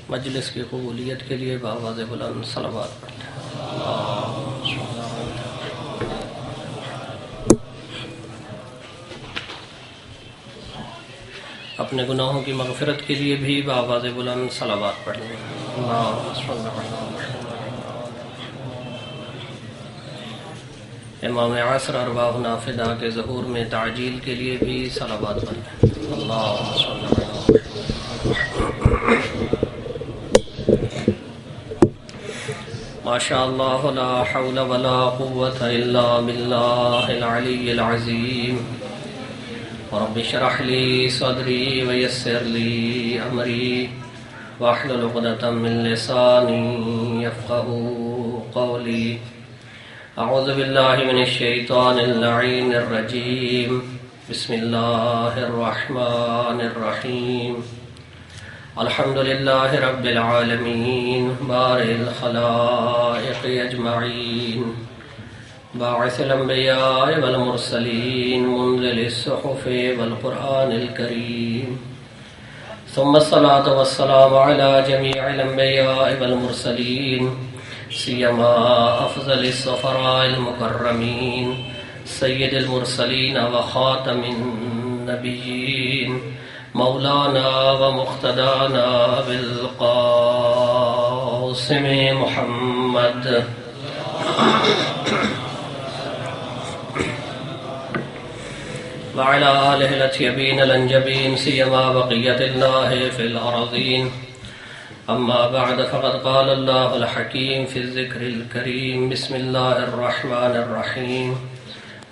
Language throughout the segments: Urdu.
مجلس کی قبولیت کے لیے بآواز بلند صلوات پڑھتے ہیں۔ اپنے گناہوں کی مغفرت کے لیے بھی بآواز بلند صلوات پڑھیں۔ امام عصر ارواحنا فدا کے ظہور میں تعجیل کے لیے بھی صلوات پڑھیں۔ اللہم صل علی ما شاء اللہ لا حول ولا قوة الا باللہ العلی العظیم۔ رب اشرح لي صدري ويسر لي امری واحلل عقدة من لسانی يفقهوا قولی۔ اعوذ باللہ من الشیطان اللعین الرجیم، بسم اللہ الرحمن الرحیم۔ الحمد للہ رب العالمین بارئ الخلائق اجمعین، باعث الانبیاء والمرسلین، منزل الصحف والقرآن الکریم، ثم الصلاة والسلام على جميع الانبیاء والمرسلین، سیما افضل السفراء المکرمین، سید المرسلین وخاتم النبیین، مولانا ومقتدانا بالقاسم محمد وعلى آله الأطيبين الأنجبين، سيما بقية الله في الأرضين. أما بعد، فقد قال الله الحكيم في الذكر الكريم، بسم الله الرحمن الرحيم،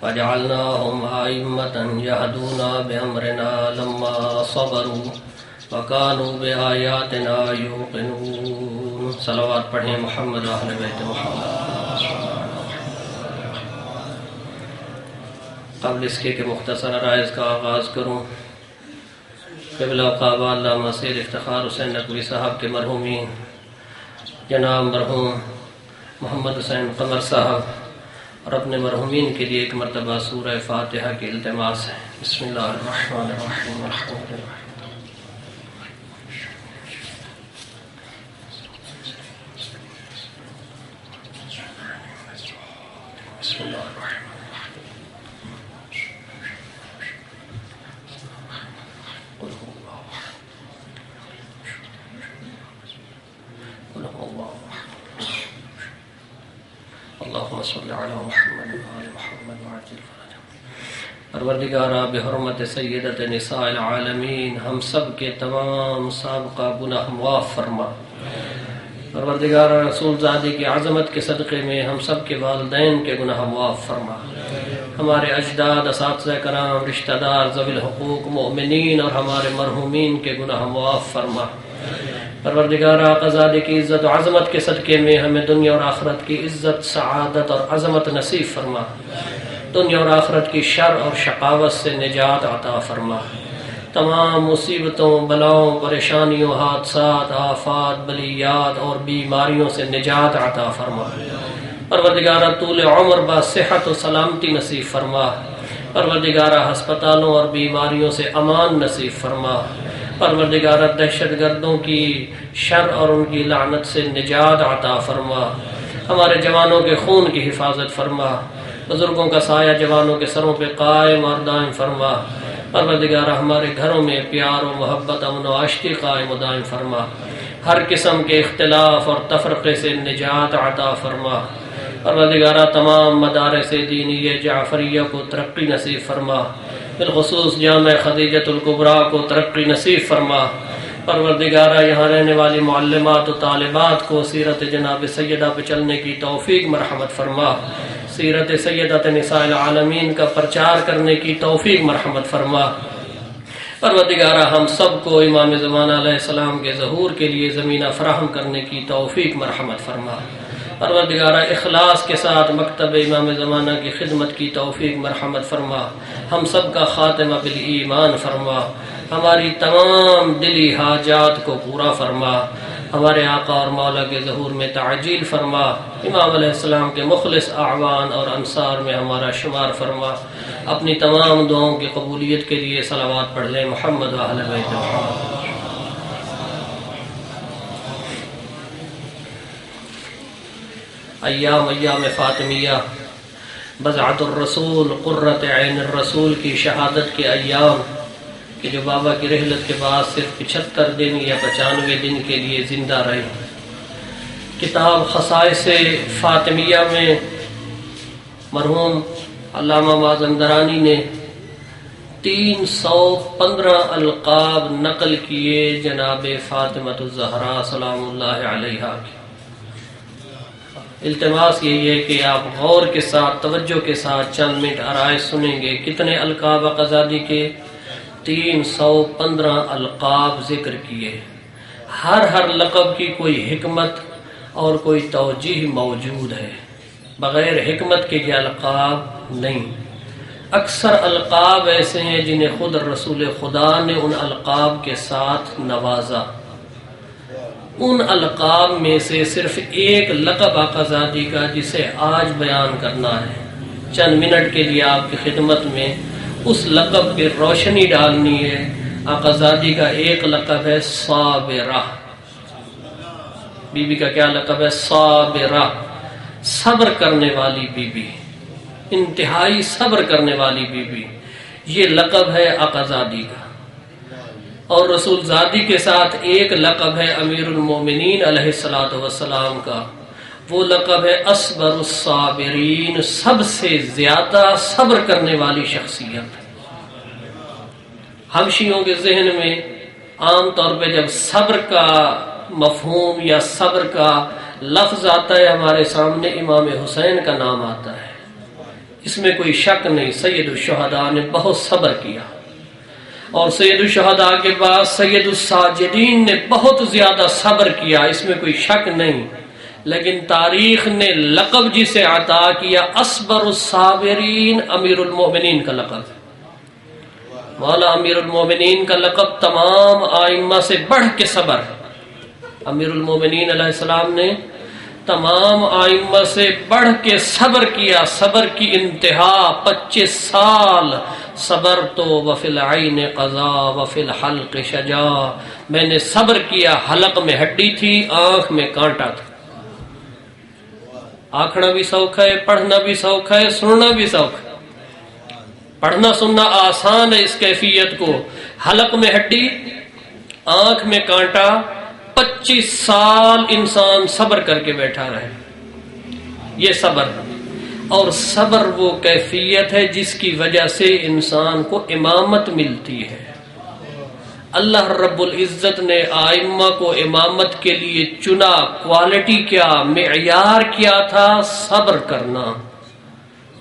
وجعلناهم أئمة يهدون بأمرنا لما صبروا وكانوا بآياتنا يوقنون۔ صلوات پڑھیں محمد و اہل بیت محمد۔ قبل اس کے کہ مختصر عرائض کا آغاز کروں، قبلہ کعبہ علامہ سید افتخار حسین نقوی صاحب کے مرحومین جناب مرحوم محمد حسین قمر صاحب اور اپنے مرحومین کے لیے ایک مرتبہ سورہ فاتحہ کی التماس ہے۔ بسم اللہ الرحمن الرحیم، الحمد للہ۔ بسم اللہ الرحمن اللهم صل على محمد وآل محمد وعجل فرجهم۔ پروردگارا بحرمت سیدت نساء العالمین ہم سب کے تمام سابقہ گناہ معاف فرما۔ پروردگارا رسول زادی کی عظمت کے صدقے میں ہم سب کے والدین کے گناہ معاف فرما۔ ہمارے اجداد، اساتذہ کرام، رشتہ دار، ذوی الحقوق، مؤمنین اور ہمارے مرحومین کے گناہ معاف فرما۔ پروردگار آقا زادے کی عزت و عظمت کے صدقے میں ہمیں دنیا اور آخرت کی عزت، سعادت اور عظمت نصیب فرما۔ دنیا اور آخرت کی شر اور شقاوت سے نجات عطا فرما۔ تمام مصیبتوں، بلاؤں، پریشانیوں، حادثات، آفات، بلیات اور بیماریوں سے نجات عطا فرما۔ پروردگار طول عمر با صحت و سلامتی نصیب فرما۔ پروردگار ہسپتالوں اور بیماریوں سے امان نصیب فرما۔ پروردگار دہشت گردوں کی شر اور ان کی لعنت سے نجات عطا فرما۔ ہمارے جوانوں کے خون کی حفاظت فرما۔ بزرگوں کا سایہ جوانوں کے سروں پہ قائم اور دائم فرما۔ پروردگار ہمارے گھروں میں پیار و محبت، امن و عشقی قائم و دائم فرما۔ ہر قسم کے اختلاف اور تفرقے سے نجات عطا فرما۔ پروردگار تمام مدارس دینی جعفریہ کو ترقی نصیب فرما، بالخصوص جامع خدیجۃ الکبریٰ کو ترقی نصیب فرما۔ پروردگارہ یہاں رہنے والی معلمات و طالبات کو سیرت جناب سیدہ پہ چلنے کی توفیق مرحمت فرما۔ سیرت سیدۃ نساء العالمین کا پرچار کرنے کی توفیق مرحمت فرما۔ پروردگارہ ہم سب کو امام زمانہ علیہ السلام کے ظہور کے لیے زمینہ فراہم کرنے کی توفیق مرحمت فرما۔ پروردگارہ اخلاص کے ساتھ مکتب امام زمانہ کی خدمت کی توفیق مرحمت فرما۔ ہم سب کا خاتمہ بالایمان فرما۔ ہماری تمام دلی حاجات کو پورا فرما۔ ہمارے آقا اور مولا کے ظہور میں تعجیل فرما۔ امام علیہ السلام کے مخلص اعوان اور انصار میں ہمارا شمار فرما۔ اپنی تمام دعاؤں کی قبولیت کے لیے صلوات پڑھ لیں محمد و اہل بیت محمد۔ ایام فاطمیہ، بضعۃ الرسول، قرۃ عین الرسول کی شہادت کے ایام کہ جو بابا کی رحلت کے بعد صرف 75 دن یا 95 دن کے لیے زندہ رہے۔ کتاب خصائص فاطمیہ میں مرحوم علامہ مازندرانی نے 315 القاب نقل کیے جناب فاطمۃ الزہرا سلام اللہ علیہا کے۔ التماس یہی ہے کہ آپ غور کے ساتھ، توجہ کے ساتھ چند منٹ آرائش سنیں گے۔ کتنے القاب آقازادی کے؟ 315 القاب ذکر کیے۔ ہر لقب کی کوئی حکمت اور کوئی توجیہ موجود ہے، بغیر حکمت کے یہ القاب نہیں۔ اکثر القاب ایسے ہیں جنہیں خود رسول خدا نے ان القاب کے ساتھ نوازا۔ ان القاب میں سے صرف ایک لقب آقازادی کا جسے آج بیان کرنا ہے، چند منٹ کے لیے آپ کی خدمت میں اس لقب پہ روشنی ڈالنی ہے۔ آقازادی کا ایک لقب ہے صابرہ۔ بی بی کا کیا لقب ہے؟ صابرہ، صبر کرنے والی بی بی، انتہائی صبر کرنے والی بی بی، یہ لقب ہے آقازادی کا۔ اور رسول زادی کے ساتھ ایک لقب ہے امیر المومنین علیہ السلام کا، وہ لقب ہے اصبر الصابرین، سب سے زیادہ صبر کرنے والی شخصیت۔ ہم شیعوں کے ذہن میں عام طور پہ جب صبر کا مفہوم یا صبر کا لفظ آتا ہے، ہمارے سامنے امام حسین کا نام آتا ہے۔ اس میں کوئی شک نہیں، سید الشہداء نے بہت صبر کیا، اور سید الشہداء کے بعد سید الساجدین نے بہت زیادہ صبر کیا، اس میں کوئی شک نہیں۔ لیکن تاریخ نے لقب جسے عطا کیا اصبر الصابرین، امیر المومنین کا لقب، مولا امیر المومنین کا لقب تمام ائمہ سے بڑھ کے صبر۔ امیر المومنین علیہ السلام نے تمام ائمہ سے بڑھ کے صبر کیا، صبر کی انتہا 25 سال صبر تو وفی العین قضا وفی الحلق شجا، میں نے صبر کیا، حلق میں ہڈی تھی، آنکھ میں کانٹا تھا۔ آنکھنا بھی سوکھ ہے، پڑھنا بھی سوکھ ہے، سننا بھی سوکھ ہے۔ پڑھنا سننا آسان ہے، اس کیفیت کو، حلق میں ہڈی، آنکھ میں کانٹا، 25 سال انسان صبر کر کے بیٹھا رہے، یہ صبر۔ اور صبر وہ کیفیت ہے جس کی وجہ سے انسان کو امامت ملتی ہے۔ اللہ رب العزت نے آئمہ کو امامت کے لیے چنا، کوالٹی کیا، معیار کیا تھا؟ صبر کرنا۔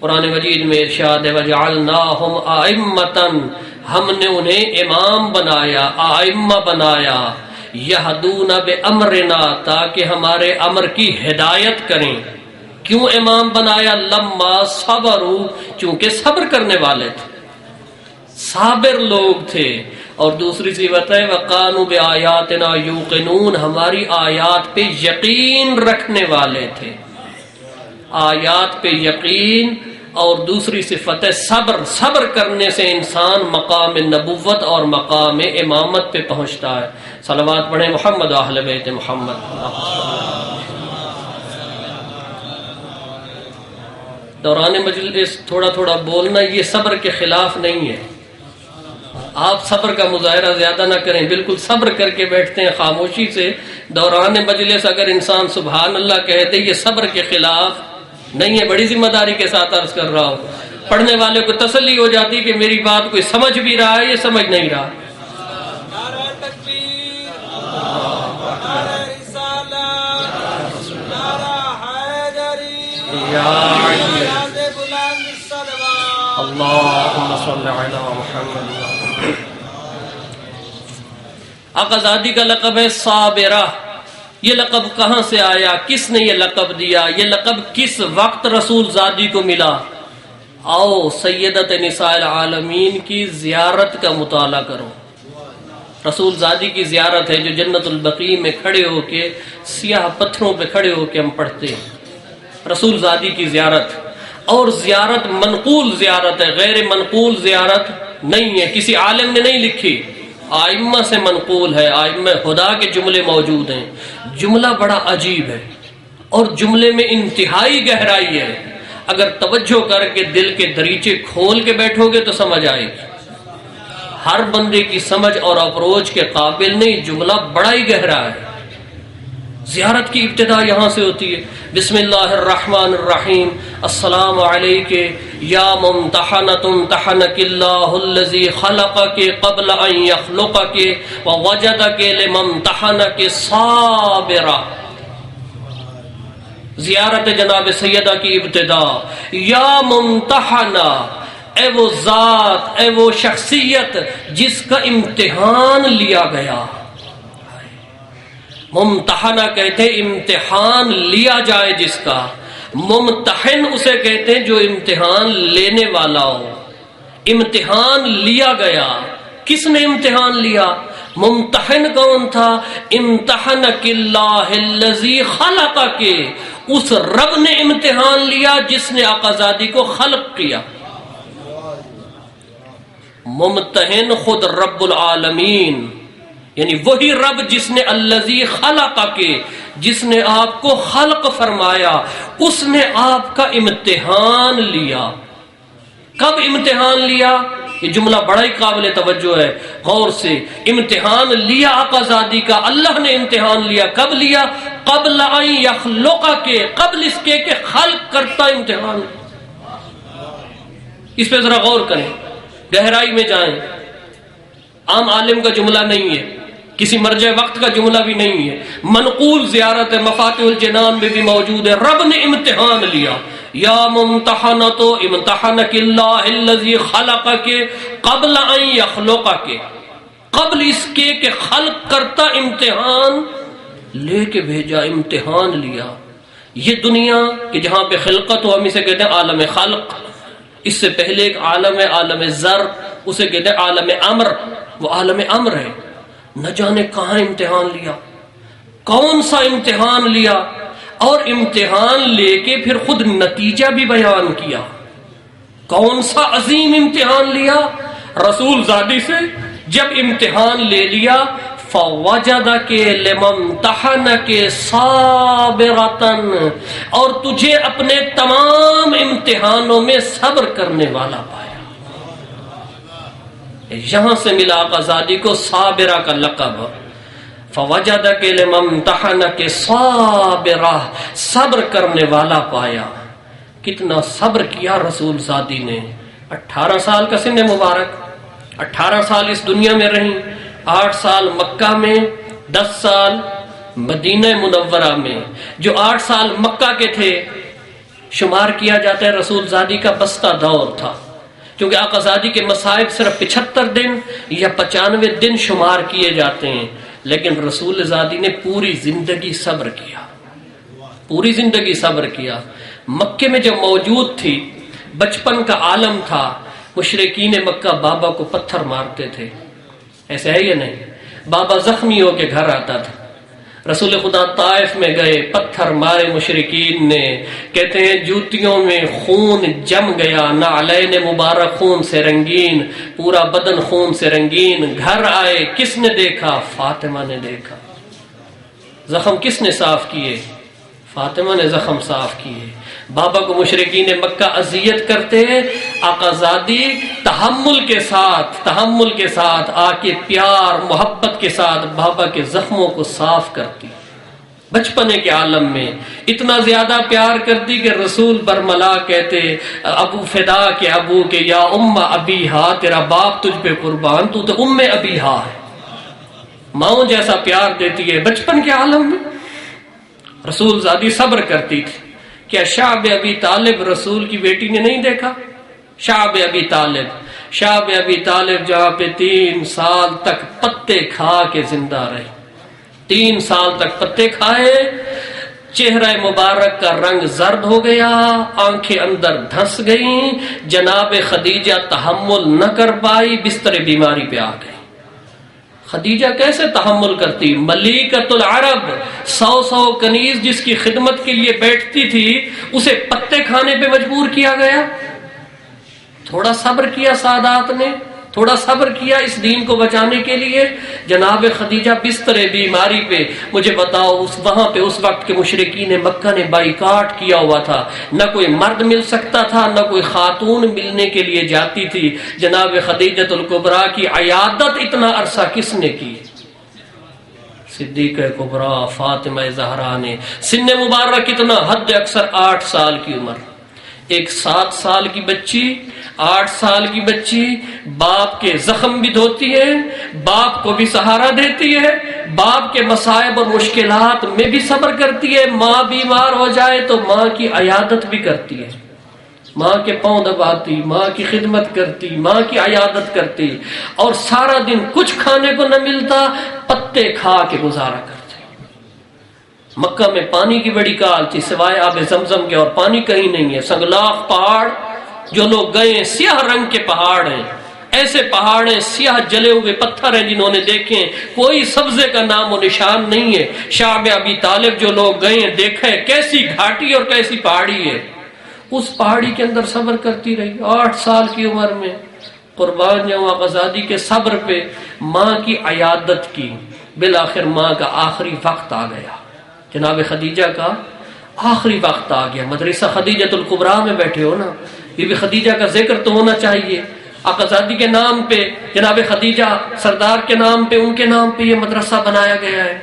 قرآن مجید میں ارشاد ہے وَجَعَلْنَاهُمْ أَئِمَّةً، ہم نے انہیں امام بنایا، آئمہ بنایا، یہدون بأمرنا، تاکہ ہمارے امر کی ہدایت کریں۔ کیوں امام بنایا؟ لما صبروا، چونکہ صبر کرنے والے تھے، صابر لوگ تھے۔ اور دوسری صفت ہے وَقَانُوا بِآيَاتِنَا يُوقِنُونَ، ہماری آیات پہ یقین رکھنے والے تھے، آیات پہ یقین۔ اور دوسری صفت ہے صبر، صبر کرنے سے انسان مقام نبوت اور مقام امامت پہ پہنچتا ہے۔ صلوات پڑھیں محمد و اہل بیت محمد۔ دوران مجلس تھوڑا تھوڑا بولنا یہ صبر کے خلاف نہیں ہے، آپ صبر کا مظاہرہ زیادہ نہ کریں، بالکل صبر کر کے بیٹھتے ہیں خاموشی سے۔ دوران مجلس اگر انسان سبحان اللہ کہتے یہ صبر کے خلاف نہیں ہے، بڑی ذمہ داری کے ساتھ عرض کر رہا ہوں۔ پڑھنے والے کو تسلی ہو جاتی کہ میری بات کوئی سمجھ بھی رہا ہے، یہ سمجھ نہیں رہا۔ نعرہ تکبیر، نعرہ رسالت، نعرہ حیدری، یاد بلند صلوات، اللہم صلی علی محمد۔ آقازادی کا لقب ہے صابرہ۔ یہ لقب کہاں سے آیا؟ کس نے یہ لقب دیا؟ یہ لقب کس وقت رسول زادی کو ملا؟ آؤ سیدت نساء العالمین کی زیارت کا مطالعہ کرو۔ رسول زادی کی زیارت ہے جو جنت البقیع میں کھڑے ہو کے، سیاہ پتھروں پہ کھڑے ہو کے ہم پڑھتے ہیں، رسول زادی کی زیارت۔ اور زیارت منقول زیارت ہے، غیر منقول زیارت نہیں ہے، کسی عالم نے نہیں لکھی، آئمہ سے منقول ہے، آئمہ خدا کے جملے موجود ہیں۔ جملہ بڑا عجیب ہے اور جملے میں انتہائی گہرائی ہے. اگر توجہ کر کے دل کے دریچے کھول کے بیٹھو گے تو سمجھ آئے گی. ہر بندے کی سمجھ اور اپروچ کے قابل نہیں. جملہ بڑا ہی گہرا ہے. زیارت کی ابتدا یہاں سے ہوتی ہے. بسم اللہ الرحمن الرحیم. السلام علیک یا ممتحنۃ امتحنک اللہ الذی خلقک قبل ان یخلقک ووجدک لممتحنک صابرہ. زیارت جناب سیدہ کی ابتدا. یا ممتحنہ، اے وہ ذات، اے وہ شخصیت جس کا امتحان لیا گیا. ممتحنہ کہتے ہیں امتحان لیا جائے جس کا. ممتحن اسے کہتے ہیں جو امتحان لینے والا ہو. امتحان لیا گیا. کس نے امتحان لیا؟ ممتحن کون تھا؟ امتحنک اللہ الذی خلقک، اس رب نے امتحان لیا جس نے آقازادی کو خلق کیا. ممتحن خود رب العالمین، یعنی وہی رب جس نے الذی خلقک، جس نے آپ کو خلق فرمایا، اس نے آپ کا امتحان لیا. کب امتحان لیا؟ یہ جملہ بڑا ہی قابل توجہ ہے، غور سے. امتحان لیا آقازادی کا، اللہ نے امتحان لیا. کب لیا؟ قبل ان یخلقک، قبل اس کے کہ خلق کرتا امتحان. اس پہ ذرا غور کریں، گہرائی میں جائیں. عام عالم کا جملہ نہیں ہے، کسی مرجع وقت کا جملہ بھی نہیں ہے، منقول زیارت مفاتیح الجنان میں بھی موجود ہے. رب نے امتحان لیا. یا ممتحنۃ امتحنک اللہ الذی خلقک قبل ان یخلقک، قبل اس کے کہ خلق کرتا امتحان لے کے بھیجا، امتحان لیا. یہ دنیا کہ جہاں پہ خلقت ہو، ہم اسے کہتے ہیں عالم خلق. اس سے پہلے ایک عالم ہے عالم ذر، اسے کہتے ہیں عالم امر. وہ عالم امر ہے. نہ جانے کہاں امتحان لیا، کون سا امتحان لیا، اور امتحان لے کے پھر خود نتیجہ بھی بیان کیا. کون سا عظیم امتحان لیا؟ رسول زادی سے جب امتحان لے لیا، فوجدک لممتحنک صابرۃ، اور تجھے اپنے تمام امتحانوں میں صبر کرنے والا پایا. یہاں سے ملا آقازادی کو صابرہ کا لقب. فوجدک لممتحنک صابرہ، صبر کرنے والا پایا. کتنا صبر کیا رسول زادی نے. 18 سال کا سن مبارک، 18 سال اس دنیا میں رہی. 8 سال مکہ میں، 10 سال مدینہ منورہ میں. جو 8 سال مکہ کے تھے شمار کیا جاتا ہے رسول زادی کا بستہ دور تھا، کیونکہ آقازادی کے مصائب صرف 75 دن یا 95 دن شمار کیے جاتے ہیں. لیکن رسول زادی نے پوری زندگی صبر کیا، پوری زندگی صبر کیا. مکے میں جب موجود تھی، بچپن کا عالم تھا. مشرکین مکہ بابا کو پتھر مارتے تھے، ایسے ہے یا نہیں؟ بابا زخمی ہو کے گھر آتا تھا. رسول خدا طائف میں گئے، پتھر مارے مشرکین نے. کہتے ہیں جوتیوں میں خون جم گیا، نعلین مبارک خون سے رنگین، پورا بدن خون سے رنگین. گھر آئے، کس نے دیکھا؟ فاطمہ نے دیکھا. زخم کس نے صاف کیے؟ فاطمہ نے زخم صاف کیے. بابا کو مشرکین مکہ اذیت کرتے، آقازادی تحمل کے ساتھ آ کے پیار محبت کے ساتھ بابا کے زخموں کو صاف کرتی. بچپنے کے عالم میں اتنا زیادہ پیار کرتی کہ رسول برملا کہتے ابو فدا کے ابو کے، یا ام ابی ہا، تیرا باپ تجھ پہ قربان، تو ام ابی ہا ہے. ماں جیسا پیار دیتی ہے بچپن کے عالم میں. رسول زادی صبر کرتی تھی. کیا شعب ابی طالب رسول کی بیٹی نے نہیں دیکھا؟ شعب ابی طالب جہاں پہ 3 سال تک پتے کھا کے زندہ رہے، 3 سال تک پتے کھائے. چہرہ مبارک کا رنگ زرد ہو گیا، آنکھیں اندر دھنس گئیں. جناب خدیجہ تحمل نہ کر پائی، بستر بیماری پہ آ گئی. خدیجہ کیسے تحمل کرتی؟ ملیکۃ العرب، 100 کنیز جس کی خدمت کے لیے بیٹھتی تھی، اسے پتے کھانے پہ مجبور کیا گیا. تھوڑا صبر کیا سادات نے، تھوڑا صبر کیا اس دین کو بچانے کے لیے. جناب خدیجہ بستر بیماری پہ. مجھے بتاؤ وہاں پہ اس وقت کے مشرکین مکہ نے بائیکاٹ کیا ہوا تھا، نہ کوئی مرد مل سکتا تھا، نہ کوئی خاتون ملنے کے لیے جاتی تھی. جناب خدیجہ الکبریٰ کی عیادت اتنا عرصہ کس نے کی؟ صدیقہ کبریٰ فاطمہ زہرا نے. سن مبارک کتنا؟ حد اکثر 8 سال کی عمر. ایک 7 سال کی بچی، 8 سال کی بچی باپ کے زخم بھی دھوتی ہے، باپ کو بھی سہارا دیتی ہے، باپ کے مصائب اور مشکلات میں بھی صبر کرتی ہے. ماں بیمار ہو جائے تو ماں کی عیادت بھی کرتی ہے، ماں کے پاؤں دباتی، ماں کی خدمت کرتی، ماں کی عیادت کرتی. اور سارا دن کچھ کھانے کو نہ ملتا، پتے کھا کے گزارا کرتے. مکہ میں پانی کی بڑی کال تھی، سوائے آب زمزم کے اور پانی کہیں نہیں ہے. سنگلاخ پہاڑ، جو لوگ گئے سیاہ رنگ کے پہاڑ ہیں، ایسے پہاڑ ہیں، سیاہ جلے ہوئے پتھر ہیں جنہوں نے دیکھے، کوئی سبزے کا نام و نشان نہیں ہے. شعب ابی طالب جو لوگ گئے ہیں دیکھے کیسی گھاٹی اور کیسی پہاڑی ہے. اس پہاڑی کے اندر صبر کرتی رہی 8 سال کی عمر میں. قربان جاؤں آقازادی کے صبر پہ ماں کی عیادت کی. بالآخر ماں کا آخری وقت آ گیا، جناب خدیجہ کا آخری وقت آ گیا. مدرسہ خدیجہ الکبریٰ میں بیٹھے ہو نا، بی بی خدیجہ کا ذکر تو ہونا چاہیے. آقازادی کے نام پہ، جناب خدیجہ سردار کے نام پہ، ان کے نام پہ یہ مدرسہ بنایا گیا ہے.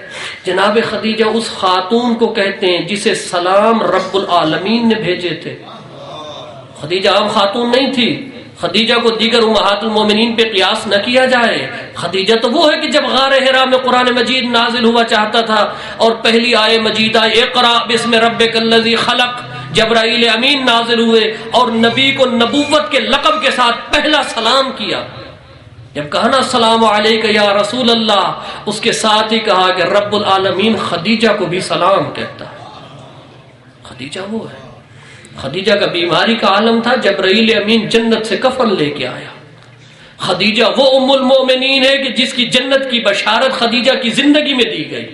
جناب خدیجہ اس خاتون کو کہتے ہیں جسے سلام رب العالمین نے بھیجے تھے. خدیجہ عام خاتون نہیں تھی. خدیجہ کو دیگر امہات المومنین پہ قیاس نہ کیا جائے. خدیجہ تو وہ ہے کہ جب غار حرا میں قرآن مجید نازل ہوا چاہتا تھا اور پہلی آیے مجیدہ اقرا بسم ربک الذی خلق، جبرائیل امین نازل ہوئے اور نبی کو نبوت کے لقب کے ساتھ پہلا سلام کیا. جب کہا نا السلام علیک یا رسول اللہ، اس کے ساتھ ہی کہا کہ رب العالمین خدیجہ کو بھی سلام کہتا ہے. خدیجہ وہ ہے. خدیجہ کا بیماری کا عالم تھا، جبرائیل امین جنت سے کفن لے کے آیا. خدیجہ وہ ام المومنین ہے کہ جس کی جنت کی بشارت خدیجہ کی زندگی میں دی گئی.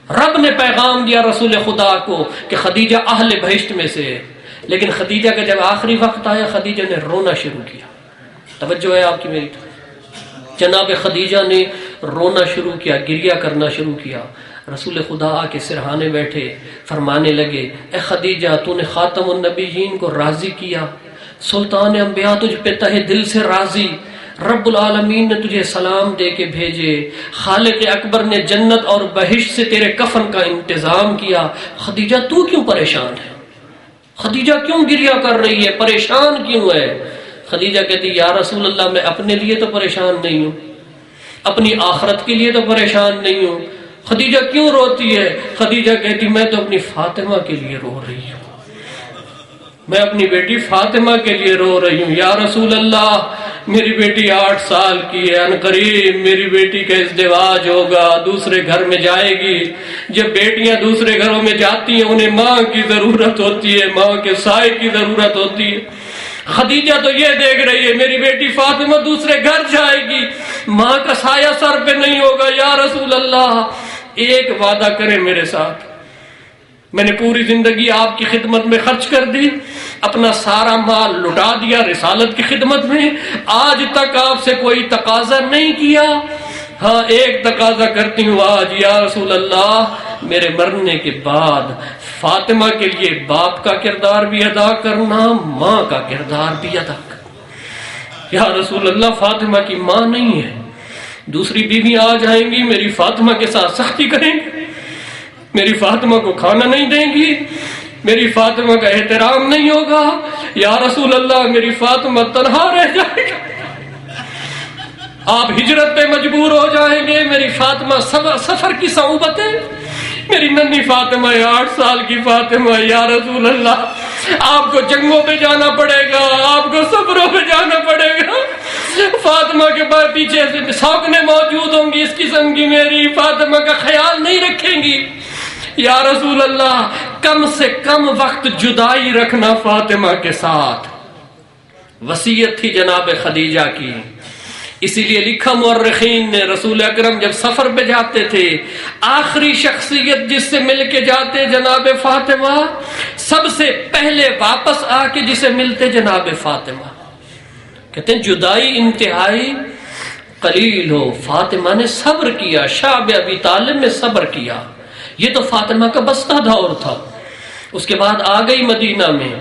رب نے پیغام دیا رسول خدا کو کہ خدیجہ اہل بہشت میں سے ہے. لیکن خدیجہ کا جب آخری وقت آیا خدیجہ نے رونا شروع کیا. توجہ ہے آپ کی میری؟ جناب خدیجہ نے رونا شروع کیا، گریہ کرنا شروع کیا. رسول خدا آ کے سرہانے بیٹھے، فرمانے لگے اے خدیجہ تو نے خاتم النبیین کو راضی کیا، سلطان انبیاء تجھ پہ تہہ دل سے راضی، رب العالمین نے تجھے سلام دے کے بھیجے، خالق اکبر نے جنت اور بہشت سے تیرے کفن کا انتظام کیا. خدیجہ تو کیوں پریشان ہے؟ خدیجہ کیوں گریہ کر رہی ہے؟ پریشان کیوں ہے؟ خدیجہ کہتی یا رسول اللہ میں اپنے لیے تو پریشان نہیں ہوں، اپنی آخرت کے لیے تو پریشان نہیں ہوں. خدیجہ کیوں روتی ہے؟ خدیجہ کہتی میں تو اپنی فاطمہ کے لیے رو رہی ہوں، میں اپنی بیٹی فاطمہ کے لیے رو رہی ہوں. یا رسول اللہ میری بیٹی 8 سال کی ہے، عنقریب میری بیٹی کا ازدواج ہوگا، دوسرے گھر میں جائے گی. جب بیٹیاں دوسرے گھروں میں جاتی ہیں انہیں ماں کی ضرورت ہوتی ہے، ماں کے سائے کی ضرورت ہوتی ہے. خدیجہ تو یہ دیکھ رہی ہے میری بیٹی فاطمہ دوسرے گھر جائے گی، ماں کا سایہ سر پہ نہیں ہوگا. یا رسول اللہ ایک وعدہ کریں میرے ساتھ، میں نے پوری زندگی آپ کی خدمت میں خرچ کر دی، اپنا سارا مال لٹا دیا رسالت کی خدمت میں، آج تک آپ سے کوئی تقاضا نہیں کیا. ہاں ایک تقاضا کرتی ہوں آج. یا رسول اللہ میرے مرنے کے بعد فاطمہ کے لیے باپ کا کردار بھی ادا کرنا، ماں کا کردار بھی ادا کرنا. یا رسول اللہ فاطمہ کی ماں نہیں ہے، دوسری بیوی آ جائیں گی میری فاطمہ کے ساتھ سختی کریں گی، میری فاطمہ کو کھانا نہیں دیں گی، میری فاطمہ کا احترام نہیں ہوگا. یا رسول اللہ میری فاطمہ تنہا رہ جائے گی، آپ ہجرت پہ مجبور ہو جائیں گے، میری فاطمہ سفر کی صعوبتیں، میری ننھی فاطمہ 8 سال کی فاطمہ. یا رسول اللہ آپ کو جنگوں پہ جانا پڑے گا، آپ کو سفروں پہ جانا پڑے گا، فاطمہ کے بعد پیچھے سے سوکنے موجود ہوں گی، اس قسم کی میری فاطمہ کا خیال نہیں رکھیں گی. یا رسول اللہ کم سے کم وقت جدائی رکھنا فاطمہ کے ساتھ. وصیت تھی جناب خدیجہ کی. اسی لیے لکھا مورخین نے رسول اکرم جب سفر پہ جاتے تھے آخری شخصیت جس سے مل کے جاتے جناب فاطمہ، سب سے پہلے واپس آ کے جسے ملتے جناب فاطمہ، کہتے ہیں جدائی انتہائی قلیل ہو، فاطمہ نے صبر کیا، شعب ابی طالب نے صبر کیا. یہ تو فاطمہ کا بستہ دور تھا. اس کے بعد آ گئی مدینہ میں،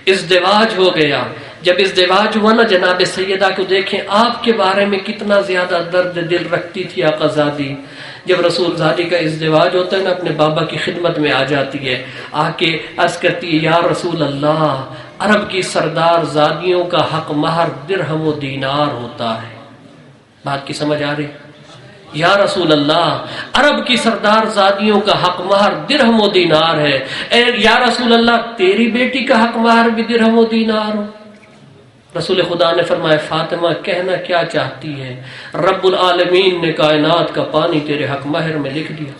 ازدواج ہو گیا. جب ازدواج ہوا نا، جناب سیدہ کو دیکھیں آپ کے بارے میں کتنا زیادہ درد دل رکھتی تھی آقا زادی. جب رسول زادی کا ازدواج ہوتا ہے نا، اپنے بابا کی خدمت میں آ جاتی ہے، آ کے عرض کرتی ہے یا رسول اللہ، عرب کی سردار زادیوں کا حق مہر درہم و دینار ہوتا ہے. بات کی سمجھ آ رہی؟ یا رسول اللہ، عرب کی سردار زادیوں کا حق مہر درہم و دینار ہے. اے یا رسول اللہ، تیری بیٹی کا حق مہر بھی درہم و دینار ہو؟ رسول خدا نے فرمایا فاطمہ کہنا کیا چاہتی ہے؟ رب العالمین نے کائنات کا پانی تیرے حق مہر میں لکھ دیا.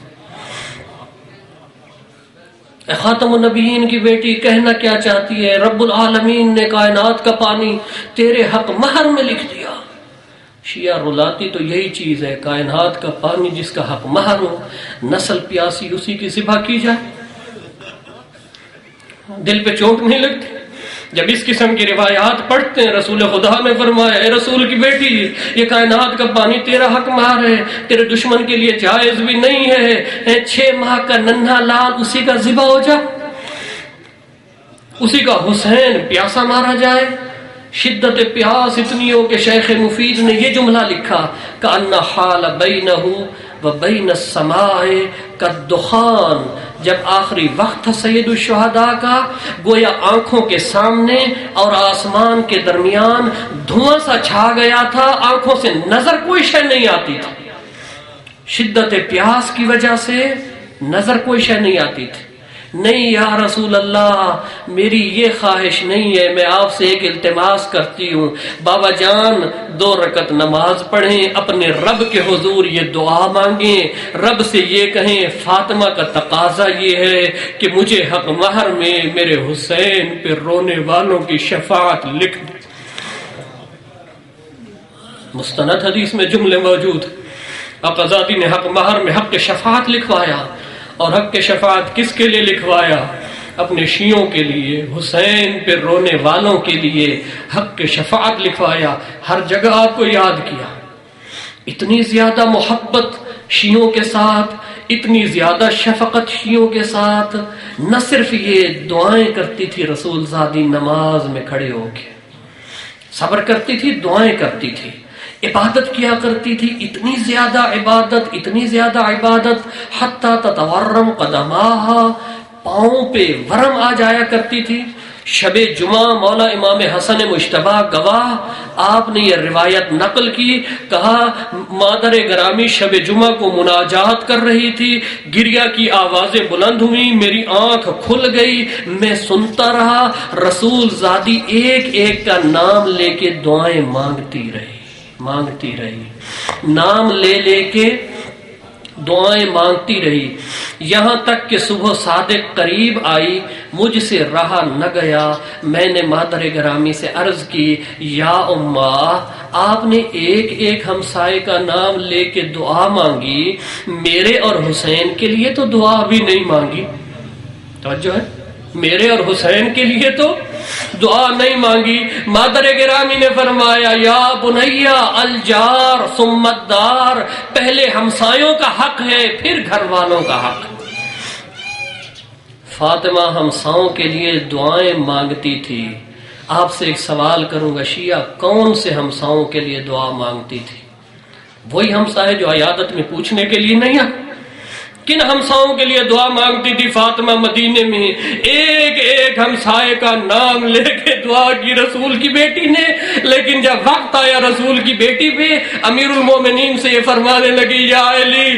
اے خاتم النبیین کی بیٹی کہنا کیا چاہتی ہے؟ رب العالمین نے کائنات کا پانی تیرے حق مہر میں لکھ دیا. شیعہ رلاتی تو یہی چیز ہے، کائنات کا پانی جس کا حق مہر ہو، نسل پیاسی اسی کی ذبح کی جائے. دل پہ چوٹ نہیں لگتی جب اس قسم کی روایات پڑھتے ہیں؟ رسول خدا نے فرمایا اے رسول کی بیٹی، یہ کائنات کا پانی تیرا حق مہر ہے، تیرے دشمن کے لیے جائز بھی نہیں ہے. 6 ماہ کا ننھا لال اسی کا ذبح ہو جائے، اسی کا حسین پیاسا مارا جائے. شدت پیاس اتنی ہو کہ شیخ مفید نے یہ جملہ لکھا کأن حال بینہ و بین السماء کالدخان. جب آخری وقت تھا سید الشہداء کا، گویا آنکھوں کے سامنے اور آسمان کے درمیان دھواں سا چھا گیا تھا، آنکھوں سے نظر کوئی شے نہیں آتی تھی. شدت پیاس کی وجہ سے نظر کوئی شے نہیں آتی تھی. نہیں یا رسول اللہ، میری یہ خواہش نہیں ہے، میں آپ سے ایک التماس کرتی ہوں، بابا جان 2 رکعت نماز پڑھیں، اپنے رب کے حضور یہ دعا مانگیں، رب سے یہ کہیں فاطمہ کا تقاضا یہ ہے کہ مجھے حق مہر میں میرے حسین پہ رونے والوں کی شفاعت لکھ دے. مستند حدیث میں جملے موجود. آقا زادی نے حق مہر میں حق شفاعت لکھوایا، اور حق کے شفاعت کس کے لیے لکھوایا؟ اپنے شیعوں کے لیے، حسین پہ رونے والوں کے لیے حق کے شفاعت لکھوایا. ہر جگہ آپ کو یاد کیا. اتنی زیادہ محبت شیعوں کے ساتھ، اتنی زیادہ شفقت شیعوں کے ساتھ. نہ صرف یہ دعائیں کرتی تھی رسول زادی نماز میں کھڑے ہو کے، صبر کرتی تھی، دعائیں کرتی تھی، عبادت کیا کرتی تھی. اتنی زیادہ عبادت، اتنی زیادہ عبادت، حتی تتورم قدماہا، پاؤں پہ ورم آ جایا کرتی تھی. شب جمعہ مولا امام حسن مجتبی گواہ، آپ نے یہ روایت نقل کی، کہا مادر گرامی شب جمعہ کو مناجات کر رہی تھی، گریہ کی آوازیں بلند ہوئی، میری آنکھ کھل گئی، میں سنتا رہا. رسول زادی ایک ایک کا نام لے کے دعائیں مانگتی رہی، نام لے لے کے دعائیں مانگتی رہی، یہاں تک کہ صبح صادق قریب آئی، مجھ سے رہا نہ گیا. میں نے مادر گرامی سے عرض کی یا اماں، آپ نے ایک ایک ہمسائے کا نام لے کے دعا مانگی، میرے اور حسین کے لیے تو دعا بھی نہیں مانگی. توجہ ہے، میرے اور حسین کے لیے تو دعا نہیں مانگی. مادر گرامی نے فرمایا یا بنیا الجار ثم الدار، پہلے ہمسایوں کا حق ہے پھر گھر والوں کا حق. فاطمہ ہمسایوں کے لیے دعائیں مانگتی تھی. آپ سے ایک سوال کروں گا، شیعہ کون سے ہمسایوں کے لیے دعا مانگتی تھی؟ وہی ہمسائے جو عیادت میں پوچھنے کے لیے نہیں آئے. کن ہمساؤں کے لیے دعا مانگتی تھی فاطمہ مدینے میں؟ ایک ایک ہمسائے کا نام لے کے دعا کی رسول کی بیٹی نے. لیکن جب وقت آیا رسول کی بیٹی پہ، امیر المومنین سے یہ فرمانے لگی یا علی،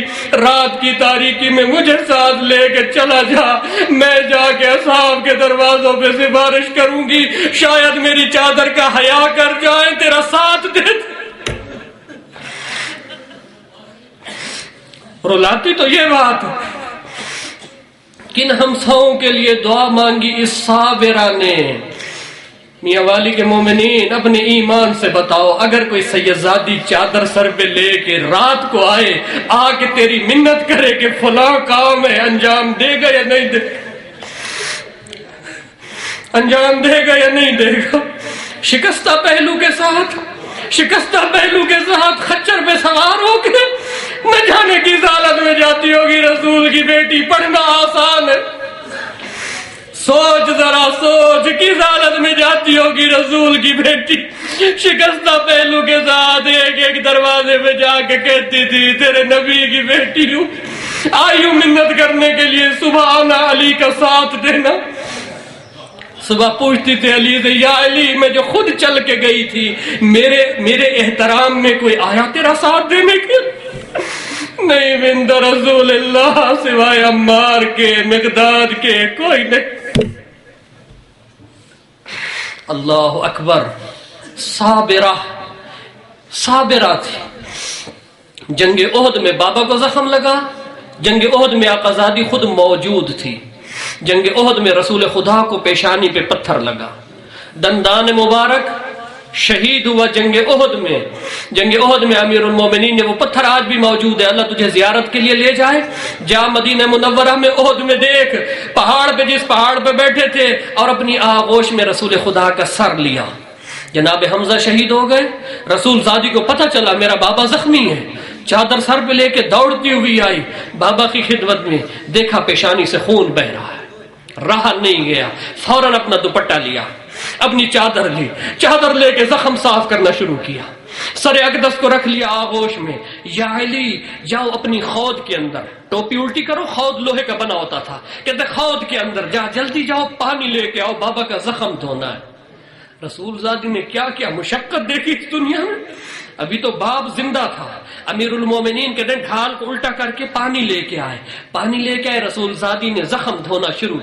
رات کی تاریکی میں مجھے ساتھ لے کے چلا جا، میں جا کے اصحاب کے دروازوں پہ سفارش کروں گی، شاید میری چادر کا حیا کر جائیں، تیرا ساتھ دے. رلاتی تو یہ بات ہے. کن ہمساؤں کے لیے دعا مانگی اس صابرہ نے؟ میاں والی کے مومنین اپنے ایمان سے بتاؤ، اگر کوئی سیدزادی چادر سر پہ لے کے رات کو آئے، آ کے تیری منت کرے کہ فلاں کام ہے، انجام دے گا یا نہیں دے گا؟ انجام دے گا یا نہیں دے گا؟ شکستہ پہلو کے ساتھ خچر پہ سوار ہو کے نہ جانے کس حالت میں جاتی ہوگی رسول کی بیٹی. پڑھنا آسان ہے، سوچ ذرا سوچ کس حالت میں جاتی ہوگی رسول کی بیٹی. شکستہ پہلو کے ساتھ ایک ایک دروازے پہ جا کے کہتی تھی تیرے نبی کی بیٹی ہوں، آئی ہوں منت کرنے کے لیے، صبح آنا، علی کا ساتھ دینا. صبح پوچھتی تھی علی سے، یا علی میں جو خود چل کے گئی تھی میرے احترام میں کوئی آیا تیرا ساتھ دینے کے؟ نہیں بنت رسول اللہ، سوائے عمار کے، مقداد کے کوئی نہیں. اللہ اکبر. صابرہ تھی. جنگ احد میں بابا کو زخم لگا، جنگ احد میں آقا زادی خود موجود تھی. جنگ احد میں رسول خدا کو پیشانی پہ پتھر لگا، دندان مبارک شہید ہوا. جنگ احد میں امیر المومنین نے وہ پتھر آج بھی موجود ہے. اللہ تجھے زیارت کے لیے لے جائے، جا مدینہ منورہ میں احد میں دیکھ، پہاڑ پہ جس پہاڑ پہ بیٹھے تھے اور اپنی آغوش میں رسول خدا کا سر لیا. جناب حمزہ شہید ہو گئے. رسول زادی کو پتہ چلا میرا بابا زخمی ہے، چادر سر پہ لے کے دوڑتی ہوئی آئی بابا کی خدمت میں. دیکھا پیشانی سے خون بہ رہا ہے، رہا نہیں گیا، فوراً اپنا دوپٹہ لیا، اپنی چادر لی، چادر لے کے زخم صاف کرنا شروع کیا. سر اقدس کو رکھ لیا آغوش میں. یا علی جاؤ اپنی خود کے اندر، ٹوپی الٹی کرو، خود لوہے کا بنا ہوتا تھا، کہتے خود کے اندر جا، جلدی جاؤ پانی لے کے آؤ، بابا کا زخم دھونا ہے. رسول زادی نے کیا کیا مشقت دیکھی اس دنیا میں. ابھی تو باپ زندہ تھا. امیر المومنین کے دن ڈھال کو الٹا کر کے پانی لے کے آئے. رسول زادی نے زخم دھونا شروع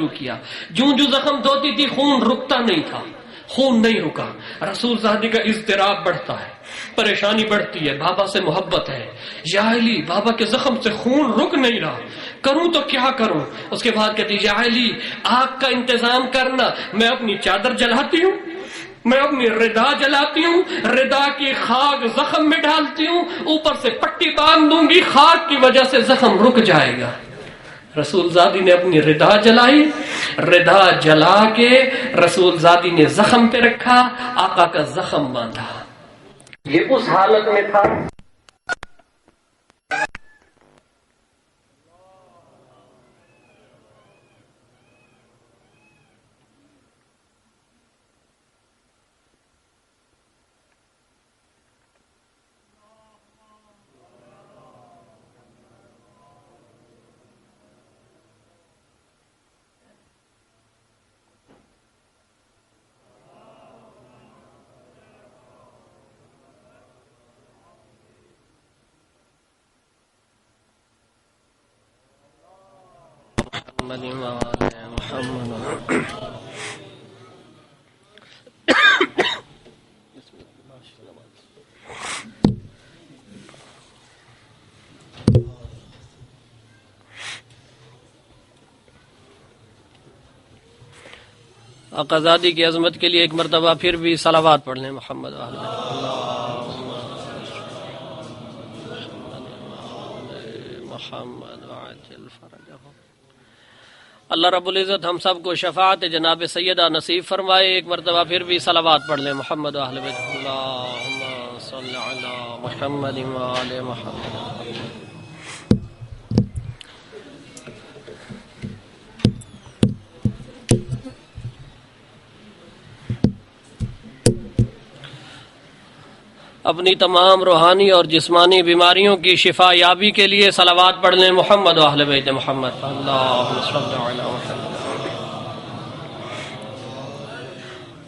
کیا. جوں زخم دھوتی تھی خون رکتا نہیں تھا، خون نہیں رکا. رسول زادی کا اضطراب بڑھتا ہے، پریشانی بڑھتی ہے، بابا سے محبت ہے. یا علی بابا کے زخم سے خون رک نہیں رہا، کروں تو کیا کروں. اس کے بعد کہتی یا علی آگ کا انتظام کرنا، میں اپنی چادر جلاتی ہوں، میں اپنی ردا جلاتی ہوں، ردا کی خاک زخم میں ڈالتی ہوں، اوپر سے پٹی باندھ دوں گی، خاک کی وجہ سے زخم رک جائے گا. رسول زادی نے اپنی ردا جلائی، ردا جلا کے رسول زادی نے زخم پہ رکھا، آقا کا زخم باندھا. یہ اس حالت میں تھا. آقا زادی کی عظمت کے لیے ایک مرتبہ پھر بھی صلوات پڑھ لیں. محمد اللہ رب العزت ہم سب کو شفاعت جناب سیدہ نصیب فرمائے. ایک مرتبہ پھر بھی صلوات پڑھ لیں. محمد اہل بیت اللہم صلی علی محمد وآل محمد. اپنی تمام روحانی اور جسمانی بیماریوں کی شفا یابی کے لیے صلوات پڑھ لیں. محمد و اہل بیت محمد. اللہم صلی علی محمد.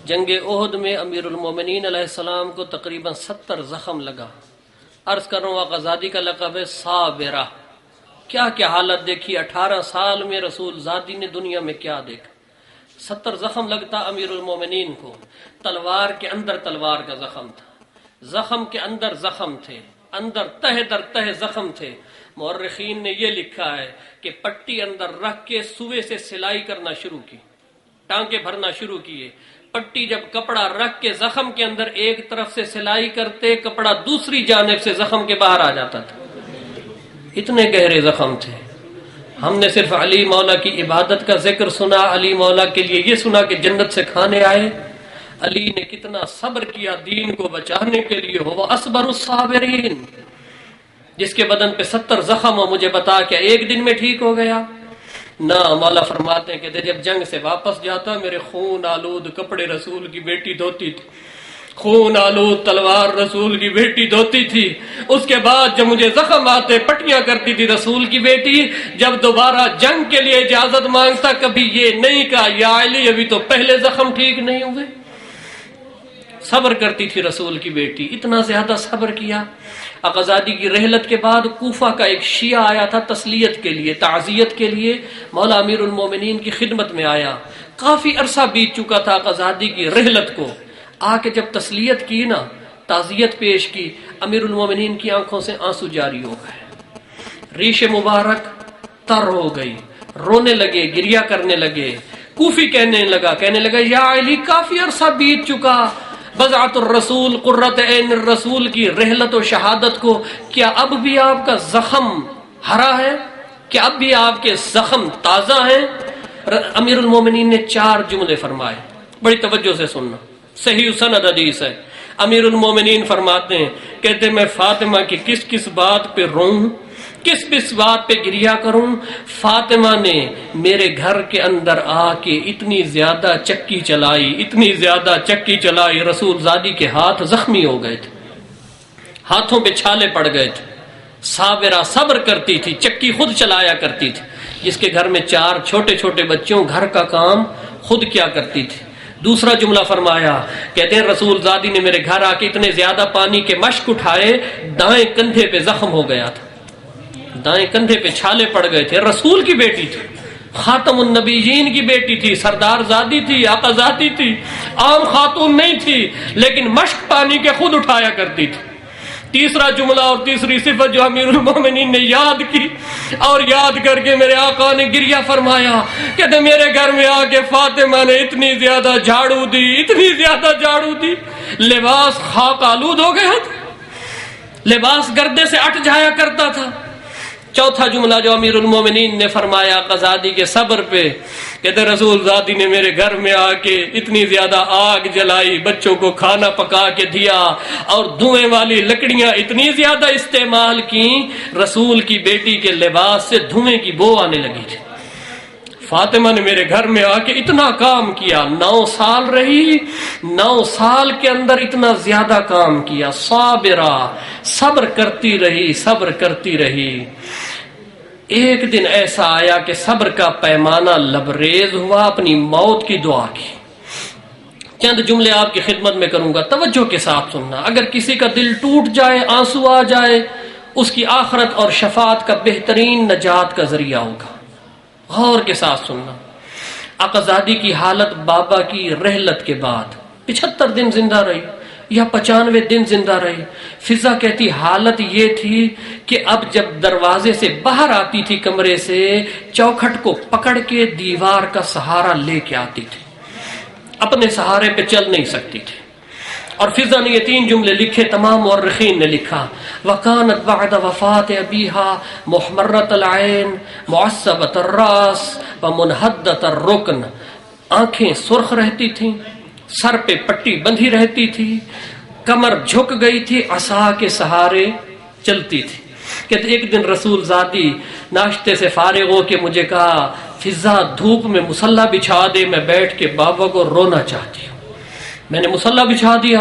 جنگ احد میں امیر المومنین علیہ السلام کو تقریباً 70 زخم لگا. عرض کر رہا ہوں آقا زادی کا لقب ہے صابرہ. کیا کیا حالت دیکھی. 18 سال میں رسول زادی نے دنیا میں کیا دیکھا. 70 زخم لگتا امیر المومنین کو. تلوار کے اندر تلوار کا زخم تھا، زخم کے اندر زخم تھے، اندر تہ در تہ زخم تھے. مورخین نے یہ لکھا ہے کہ پٹی اندر رکھ کے سوئے سے سلائی کرنا شروع کی، ٹانکے بھرنا شروع کیے. پٹی جب کپڑا رکھ کے زخم کے اندر ایک طرف سے سلائی کرتے، کپڑا دوسری جانب سے زخم کے باہر آ جاتا تھا. اتنے گہرے زخم تھے. ہم نے صرف علی مولا کی عبادت کا ذکر سنا، علی مولا کے لیے یہ سنا کہ جنت سے کھانے آئے، علی نے کتنا صبر کیا دین کو بچانے کے لیے. ہو اصبر الصابرین. جس کے بدن پہ 70 زخم ہو, مجھے بتا کیا ایک دن میں ٹھیک ہو گیا؟ نہ. مولا فرماتے ہیں کہ جب جنگ سے واپس جاتا میرے خون آلود کپڑے رسول کی بیٹی دھوتی تھی, خون آلود تلوار رسول کی بیٹی دھوتی تھی. اس کے بعد جب مجھے زخم آتے پٹیاں کرتی تھی رسول کی بیٹی. جب دوبارہ جنگ کے لیے اجازت مانگتا کبھی یہ نہیں کہا یا علی ابھی تو پہلے زخم ٹھیک نہیں ہوئے. صبر کرتی تھی رسول کی بیٹی, اتنا زیادہ صبر کیا. آقازادی کی رحلت کے بعد کوفہ کا ایک شیعہ آیا تھا تسلیت کے لیے, تعزیت کے لیے. مولا امیر المومنین کی خدمت میں آیا. کافی عرصہ بیت چکا تھا آقازادی کی رحلت کو. آ کے جب تسلیت کی نا, تعزیت پیش کی, امیر المومنین کی آنکھوں سے آنسو جاری ہو گئے. ریش مبارک تر ہو گئی, رونے لگے, گریا کرنے لگے. کوفی کہنے لگا یا علی کافی عرصہ بیت چکا بضعۃ الرسول قرۃ عین الرسول کی رحلت و شہادت کو, کیا اب بھی آپ کا زخم ہرا ہے؟ کیا اب بھی آپ کے زخم تازہ ہیں؟ امیر المومنین نے 4 جملے فرمائے, بڑی توجہ سے سننا, صحیح سند حدیث ہے. امیر المومنین فرماتے ہیں, کہتے میں فاطمہ کی کس کس بات پہ روں, کس کس بات پہ گریا کروں. فاطمہ نے میرے گھر کے اندر آ کے اتنی زیادہ چکی چلائی, اتنی زیادہ چکی چلائی, رسول زادی کے ہاتھ زخمی ہو گئے تھے, ہاتھوں پہ چھالے پڑ گئے تھے. صابرہ, صبر کرتی تھی, چکی خود چلایا کرتی تھی. جس کے گھر میں 4 چھوٹے چھوٹے بچوں, گھر کا کام خود کیا کرتی تھی. دوسرا جملہ فرمایا, کہتے ہیں رسول زادی نے میرے گھر آ کے اتنے زیادہ پانی کے مشک اٹھائے, دائیں کندھے پہ زخم ہو گیا تھا, دائیں کندھے پہ چھالے پڑ گئے تھے. رسول کی بیٹی تھی, خاتم النبیین کی بیٹی تھی, سردار زادی تھی, آقا زادی تھی, عام خاتون نہیں تھی, لیکن مشک پانی کے خود اٹھایا کرتی تھی. تیسرا جملہ اور تیسری صفت جو امیر المومنین نے یاد کی اور یاد کر کے میرے آقا نے گریہ فرمایا, کہتے میرے گھر میں آ کے فاطمہ نے اتنی زیادہ جھاڑو دی, اتنی زیادہ جھاڑو دی, لباس خاک آلود ہو گیا تھا, لباس گردے سے اٹ جایا کرتا تھا. چوتھا جملہ جو امیر المومنین نے فرمایا قزادی کے صبر پہ, کہتے رسول زادی نے میرے گھر میں آ کے اتنی زیادہ آگ جلائی, بچوں کو کھانا پکا کے دیا, اور دھوئیں والی لکڑیاں اتنی زیادہ استعمال کی, رسول کی بیٹی کے لباس سے دھوئیں کی بو آنے لگی تھی. فاطمہ نے میرے گھر میں آ کے اتنا کام کیا, 9 سال رہی, 9 سال کے اندر اتنا زیادہ کام کیا. صابرہ, صبر کرتی رہی, صبر کرتی رہی. ایک دن ایسا آیا کہ صبر کا پیمانہ لبریز ہوا, اپنی موت کی دعا کی. چند جملے آپ کی خدمت میں کروں گا, توجہ کے ساتھ سننا. اگر کسی کا دل ٹوٹ جائے, آنسو آ جائے, اس کی آخرت اور شفاعت کا بہترین نجات کا ذریعہ ہوگا. غور کے ساتھ سننا. آقازادی کی حالت بابا کی رحلت کے بعد 75 دن زندہ رہی یا 95 دن زندہ رہی. فضا کہتی حالت یہ تھی کہ اب جب دروازے سے باہر آتی تھی کمرے سے, چوکھٹ کو پکڑ کے دیوار کا سہارا لے کے آتی تھی, اپنے سہارے پہ چل نہیں سکتی تھی. اور فضا نے یہ 3 جملے لکھے, تمام مورخین نے لکھا, وَكَانَتْ بَعْدَ وَفَاتِ أَبِيهَا مُحْمَرَّةَ الْعَيْنِ مُعَصَّبَةَ الرَّأْسِ وَمُنْحَدَّةَ الرُّكْنِ. آنکھیں سرخ رہتی تھیں, سر پہ پٹی بندھی رہتی تھی, کمر جھک گئی تھی, عصا کے سہارے چلتی تھی. کہتے ایک دن رسول زادی ناشتے سے فارغ ہو کے مجھے کہا, فضا دھوپ میں مصلی بچھا دے, میں بیٹھ کے بابا کو رونا چاہتی ہوں. میں نے مصلی بچھا دیا.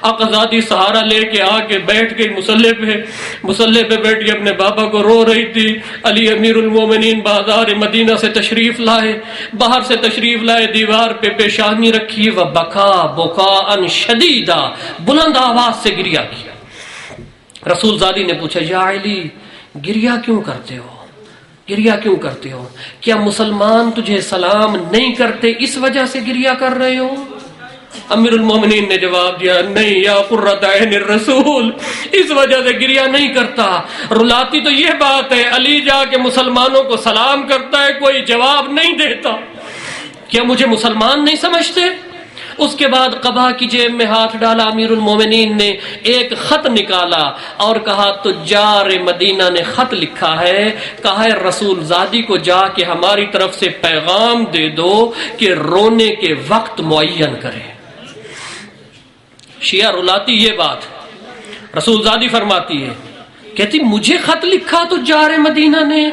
آقازادی سہارا لے کے آ کے بیٹھ گئی مصلی پہ بیٹھ کے اپنے بابا کو رو رہی تھی. علی امیر المومنین بازار مدینہ سے تشریف لائے, باہر سے تشریف لائے, دیوار پہ پیشانی رکھی, و بکا بکاء شدیدا, بلند آواز سے گریا کیا. رسول زادی نے پوچھا, یا علی گریا کیوں کرتے ہو, گریا کیوں کرتے ہو؟ کیا مسلمان تجھے سلام نہیں کرتے اس وجہ سے گریا کر رہے ہو؟ امیر المومنین نے جواب دیا, نہیں یا قرۃ عین الرسول, اس وجہ سے گریا نہیں کرتا. رلاتی تو یہ بات ہے, علی جا کے مسلمانوں کو سلام کرتا ہے, کوئی جواب نہیں دیتا. کیا مجھے مسلمان نہیں سمجھتے؟ اس کے بعد قبا کی جیب میں ہاتھ ڈالا امیر المومنین نے, ایک خط نکالا اور کہا, تجار مدینہ نے خط لکھا ہے, کہا ہے رسول زادی کو جا کے ہماری طرف سے پیغام دے دو کہ رونے کے وقت معین کرے. شیعہ رلاتی یہ بات، رسول زادی فرماتی ہے، کہتی مجھے خط لکھا تو جار مدینہ نے،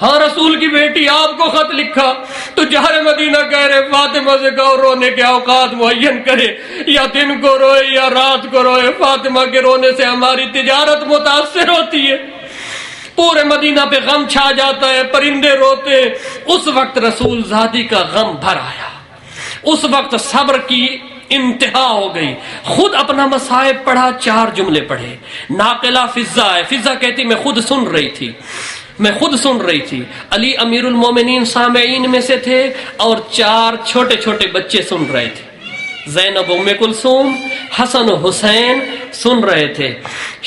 ہاں رسول کی بیٹی آپ کو خط لکھا تو جار مدینہ کہہ رہے فاطمہ سے کہو رونے کے اوقات معین کرے، یا دن کو روئے یا رات کو روئے، فاطمہ کے رونے سے ہماری تجارت متاثر ہوتی ہے، پورے مدینہ پہ غم چھا جاتا ہے، پرندے روتے۔ اس وقت رسول زادی کا غم بھر آیا، اس وقت صبر کی انتہا ہو گئی، خود اپنا مصائب پڑھا، 4 جملے پڑھے۔ ناقلہ فضہ ہے، فضہ کہتی میں خود سن رہی تھی، علی امیر المومنین سامعین میں سے تھے اور 4 چھوٹے چھوٹے بچے سن رہے تھے، زینب ام کلثوم، حسن و حسین سن رہے تھے۔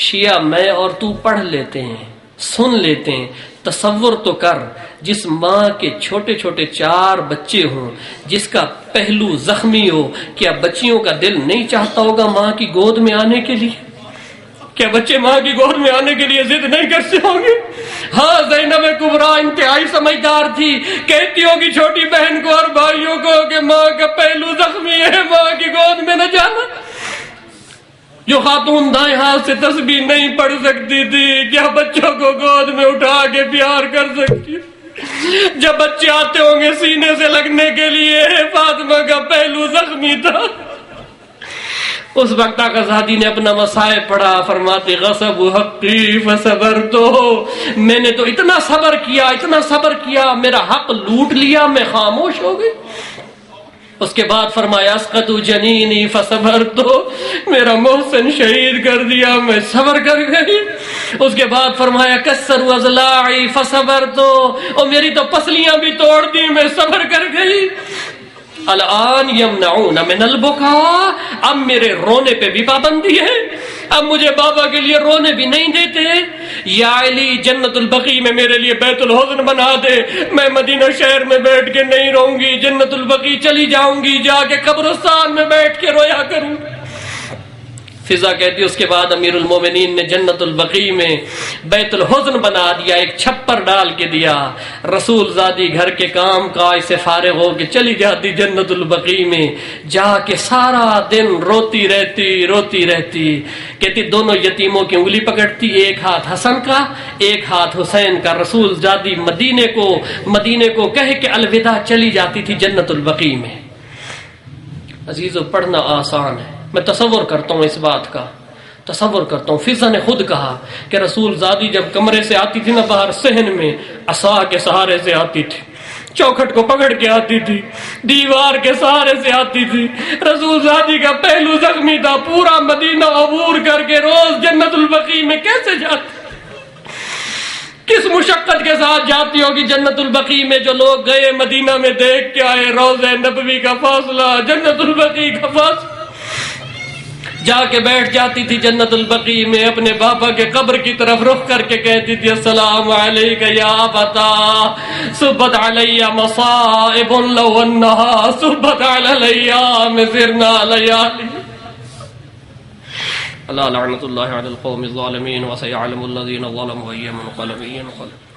شیعہ میں اور تو پڑھ لیتے ہیں، سن لیتے ہیں، تصور تو کر جس ماں کے چھوٹے چھوٹے 4 بچے ہوں، جس کا پہلو زخمی ہو، کیا بچیوں کا دل نہیں چاہتا ہوگا ماں کی گود میں آنے کے لیے؟ کیا بچے ماں کی گود میں آنے کے لیے ضد نہیں کرتے ہوں گے؟ ہاں زینب کبریٰ انتہائی سمجھدار تھی، کہتی ہوگی چھوٹی بہن کو اور بھائیوں کو کہ ماں کا پہلو زخمی ہے، ماں کی گود میں نہ جانا۔ جو خاتون دائیں ہاتھ سے تسبیح نہیں پڑھ سکتی تھی، کیا بچوں کو گود میں اٹھا کے پیار کر سکتی؟ جب بچے آتے ہوں گے سینے سے لگنے کے لیے، فاطمہ کا پہلو زخمی تھا۔ اس وقت آقا زادی نے اپنا مصائب پڑھا، فرماتے غصب حقی فصبرتو، میں نے تو اتنا صبر کیا، میرا حق لوٹ لیا، میں خاموش ہو گئی۔ اس کے بعد فرمایا اسقط جنینی فصبرتو، میرا محسن شہید کر دیا، میں صبر کر گئی۔ اس کے بعد فرمایا کسروا اضلاعی فصبرتو، اور میری تو پسلیاں بھی توڑ دی، میں صبر کر گئی۔ الان یمنعون من البکاء، اب میرے رونے پہ بھی پابندی ہے، اب مجھے بابا کے لیے رونے بھی نہیں دیتے۔ یا علی جنت البقیع میں میرے لیے بیت الحزن بنا دے، میں مدینہ شہر میں بیٹھ کے نہیں رہوں گی، جنت البقیع چلی جاؤں گی، جا کے قبرستان میں بیٹھ کے رویا کروں۔ فضا کہتی اس کے بعد امیر المومنین نے جنت البقیع میں بیت الحزن بنا دیا، ایک چھپر ڈال کے دیا۔ رسول زادی گھر کے کام کاج سے فارغ ہو کے چلی جاتی جنت البقیع میں، جا کے سارا دن روتی رہتی، کہتی دونوں یتیموں کی انگلی پکڑتی، ایک ہاتھ حسن کا ایک ہاتھ حسین کا۔ رسول زادی مدینے کو کہہ کے الوداع چلی جاتی تھی جنت البقیع میں۔ عزیزو پڑھنا آسان ہے، میں تصور کرتا ہوں اس بات کا، فضا نے خود کہا کہ رسول زادی جب کمرے سے آتی تھی نا باہر صحن میں، عصا کے سہارے سے آتی تھی، چوکھٹ کو پکڑ کے آتی تھی، دیوار کے سہارے سے آتی تھی۔ رسول زادی کا پہلو زخمی تھا، پورا مدینہ عبور کر کے روز جنت البقیع میں کیسے جاتی، کس مشقت کے ساتھ جاتی ہوگی جنت البقیع میں۔ جو لوگ گئے مدینہ میں دیکھ کے آئے، روضہ نبوی کا فاصلہ، جنت البقیع کا فاصلہ، جا کے بیٹھ جاتی تھی جنت البقیع میں، اپنے بابا کے قبر کی طرف رخ کر کے کہتی تھی السلام علیک یا ابتا، صبت علی مصائب لو انہا صبت علی الیام سرنا لیالی۔ اللہ لعنت اللہ علی القوم الظالمین وسیعلم الذین ظلموا ای منقلب۔